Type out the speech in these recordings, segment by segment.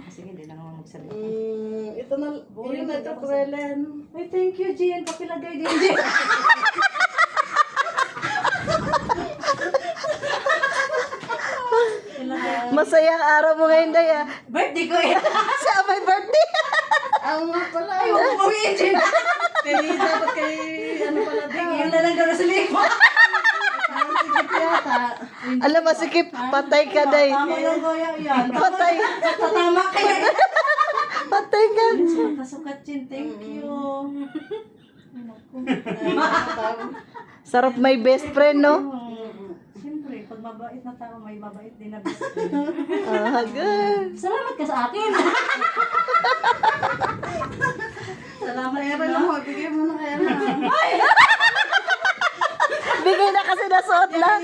Sige, hindi na naman magsalita. Ito na, yun na ito, Krelen. Ay, thank you, Jen. Papilagay din, Jen. Masayang araw mo ngayon, Day, ah. Birthday ko eh. Siya may birthday. Nga pala. Ay, huwag mo bawiin, Jen. Dapat kay, ano pala din. Yun na lang daw na sa lipo. Sige yata. Alam, masikip. Patay ka, Day. Tama lang, Goya. Yan. Patay. Tatama ka yan. Patay ka. Kasukat, Jen. Thank you. Sarap may best friend, no? Siyempre, pag mabait na tao, may mabait din na best friend. Good. Salamat ka sa akin. Salamat Kaya ka lang mo, bigyan mo na kaya na. Bigay na kasi nasuot lang.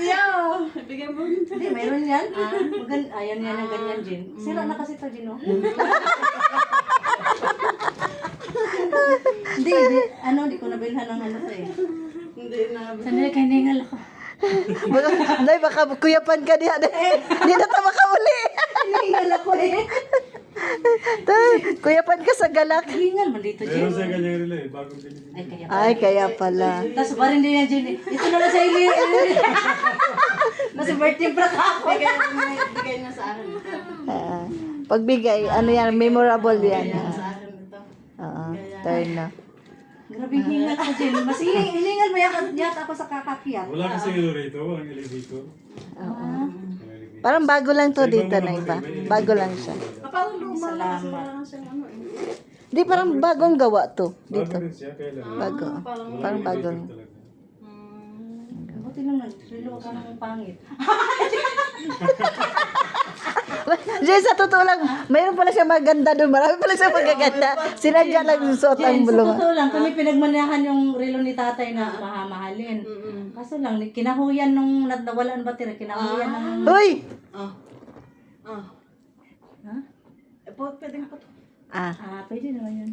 Bigyan mo. Hindi, mayroon yan. Ayan yan ang ganyan, Jin. Sira na kasi ito, Jin, oh. Hindi. Hindi ko nabilhan ng ano to eh. Hindi na. Sandali, kaya ningal ako. Day, baka kuyapan ka diha. Hindi na tama ka uli. Ningal ako eh. Day, kuyapan ka sa galak. Ningal man dito, Jin. Meron sa kanyang relay, bagong binili. Ay, kaya. Ay, kaya pala. Tapos ba rin din yan, Jin. Ito na lang sa ili. Nasa birthday prank ako. Bigay na sa akin. Pagbigay, ano yan, memorable yan. Sa akin ito. Turn na. Grabe hingal ko, Jin. Mas hiningal mo yata ako sa kakakiyat. Wala kasi rito, walang elevator. Parang bago lang to dito na iba. Bago lang siya. Parang luma. Salamat. Wala siyang ano eh. Di, parang bagong gawa to. Bago Dito. rin siya, kaya lang. Bago. Walang Parang bago. elevator talaga. Buti lang nag-relo ka ng pangit. Jay, sa totoo lang, mayroon pala siya maganda doon. Marami pala siya magaganda. Sinadya lang yung suot ang Jen, sa bulong. totoo lang, kami pinagmanahan yung relo ni tatay na mahamahalin. Kaso lang, kinahuyan nung nawala ang battery, kinahuyan ng... Uy! Ha? Pwede na po. Ah, Pwede naman yun.